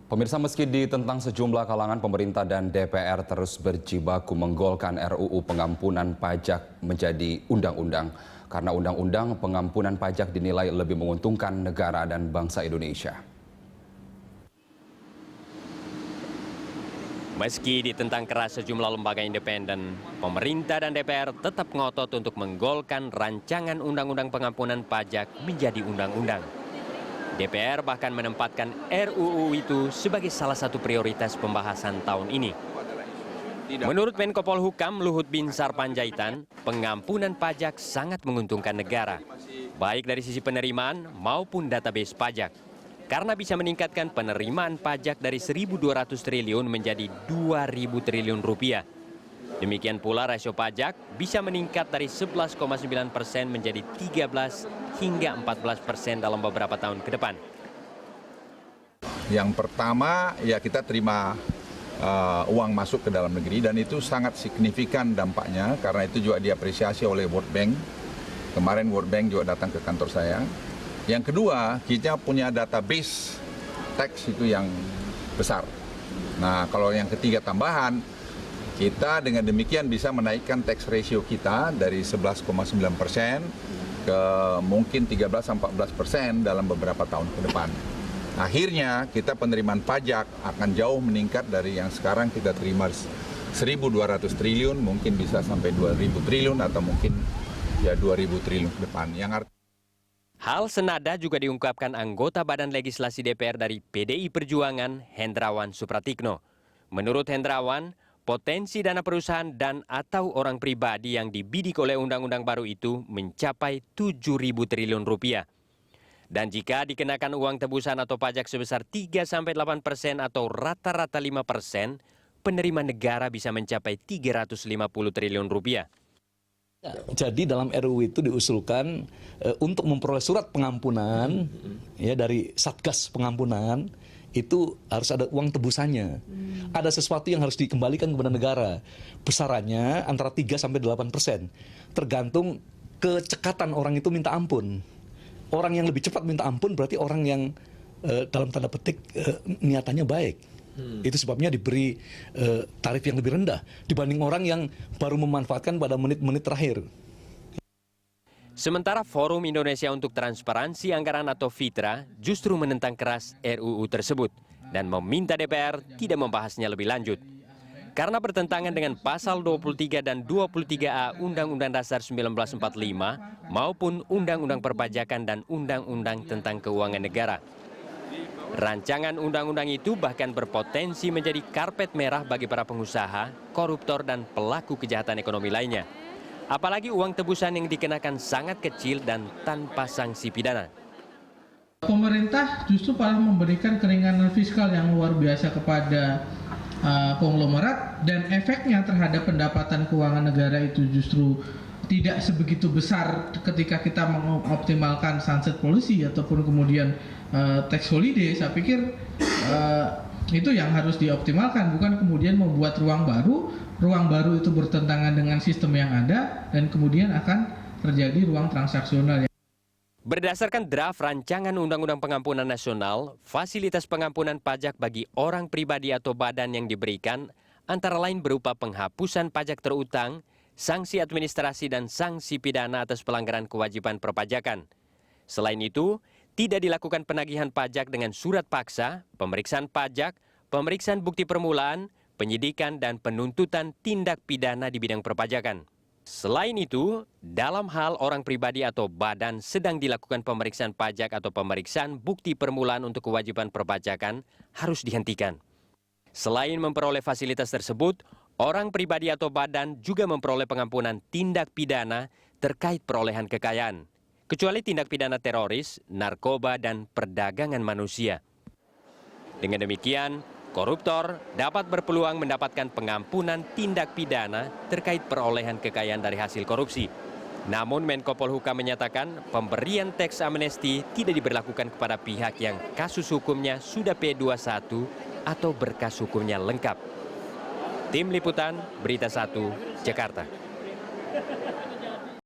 Pemirsa, meski ditentang sejumlah kalangan, pemerintah dan DPR terus berjibaku menggolkan RUU pengampunan pajak menjadi undang-undang. Karena undang-undang pengampunan pajak dinilai lebih menguntungkan negara dan bangsa Indonesia. Meski ditentang keras sejumlah lembaga independen, pemerintah dan DPR tetap ngotot untuk menggolkan rancangan undang-undang pengampunan pajak menjadi undang-undang. DPR bahkan menempatkan RUU itu sebagai salah satu prioritas pembahasan tahun ini. Menurut Menko Polhukam Luhut Binsar Panjaitan, pengampunan pajak sangat menguntungkan negara, baik dari sisi penerimaan maupun database pajak, karena bisa meningkatkan penerimaan pajak dari 1.200 triliun menjadi 2.000 triliun rupiah. Demikian pula rasio pajak bisa meningkat dari 11,9% menjadi 13 hingga 14% dalam beberapa tahun ke depan. Yang pertama, ya kita terima uang masuk ke dalam negeri dan itu sangat signifikan dampaknya karena itu juga diapresiasi oleh World Bank. Kemarin World Bank juga datang ke kantor saya. Yang kedua, kita punya database tax itu yang besar. Nah, kalau yang ketiga tambahan, kita dengan demikian bisa menaikkan tax ratio kita dari 11,9% ke mungkin 13-14% dalam beberapa tahun ke depan. Akhirnya kita penerimaan pajak akan jauh meningkat dari yang sekarang kita terima 1.200 triliun, mungkin bisa sampai 2.000 triliun atau mungkin ya 2.000 triliun ke depan. Hal senada juga diungkapkan anggota Badan Legislasi DPR dari PDI Perjuangan, Hendrawan Supratikno. Menurut Hendrawan, potensi dana perusahaan dan atau orang pribadi yang dibidik oleh undang-undang baru itu mencapai 7.000 triliun rupiah. Dan jika dikenakan uang tebusan atau pajak sebesar 3-8% atau rata-rata 5%, penerimaan negara bisa mencapai 350 triliun rupiah. Jadi dalam RUU itu diusulkan untuk memperoleh surat pengampunan ya dari Satgas Pengampunan itu harus ada uang tebusannya. Ada sesuatu yang harus dikembalikan kepada negara. Besarannya antara 3-8%. Tergantung kecekatan orang itu minta ampun. Orang yang lebih cepat minta ampun berarti orang yang dalam tanda petik niatannya baik. Itu sebabnya diberi tarif yang lebih rendah dibanding orang yang baru memanfaatkan pada menit-menit terakhir. Sementara Forum Indonesia untuk Transparansi Anggaran atau FITRA justru menentang keras RUU tersebut dan meminta DPR tidak membahasnya lebih lanjut. Karena bertentangan dengan pasal 23 dan 23A Undang-Undang Dasar 1945 maupun Undang-Undang Perpajakan dan Undang-Undang tentang Keuangan Negara. Rancangan undang-undang itu bahkan berpotensi menjadi karpet merah bagi para pengusaha, koruptor, dan pelaku kejahatan ekonomi lainnya. Apalagi uang tebusan yang dikenakan sangat kecil dan tanpa sanksi pidana. Pemerintah justru malah memberikan keringanan fiskal yang luar biasa kepada konglomerat dan efeknya terhadap pendapatan keuangan negara itu justru tidak sebegitu besar ketika kita mengoptimalkan sunset policy ataupun kemudian tax holiday. Saya pikir itu yang harus dioptimalkan, bukan kemudian membuat ruang baru itu bertentangan dengan sistem yang ada dan kemudian akan terjadi ruang transaksional. Berdasarkan draft rancangan Undang-Undang Pengampunan Nasional, fasilitas pengampunan pajak bagi orang pribadi atau badan yang diberikan antara lain berupa penghapusan pajak terutang, sanksi administrasi dan sanksi pidana atas pelanggaran kewajiban perpajakan. Selain itu, tidak dilakukan penagihan pajak dengan surat paksa, pemeriksaan pajak, pemeriksaan bukti permulaan, penyidikan dan penuntutan tindak pidana di bidang perpajakan. Selain itu, dalam hal orang pribadi atau badan sedang dilakukan pemeriksaan pajak atau pemeriksaan bukti permulaan untuk kewajiban perpajakan harus dihentikan. Selain memperoleh fasilitas tersebut, orang pribadi atau badan juga memperoleh pengampunan tindak pidana terkait perolehan kekayaan, kecuali tindak pidana teroris, narkoba, dan perdagangan manusia. Dengan demikian, koruptor dapat berpeluang mendapatkan pengampunan tindak pidana terkait perolehan kekayaan dari hasil korupsi. Namun Menko Polhukam menyatakan pemberian teks amnesti tidak diberlakukan kepada pihak yang kasus hukumnya sudah P21 atau berkas hukumnya lengkap. Tim Liputan, Berita 1, Jakarta.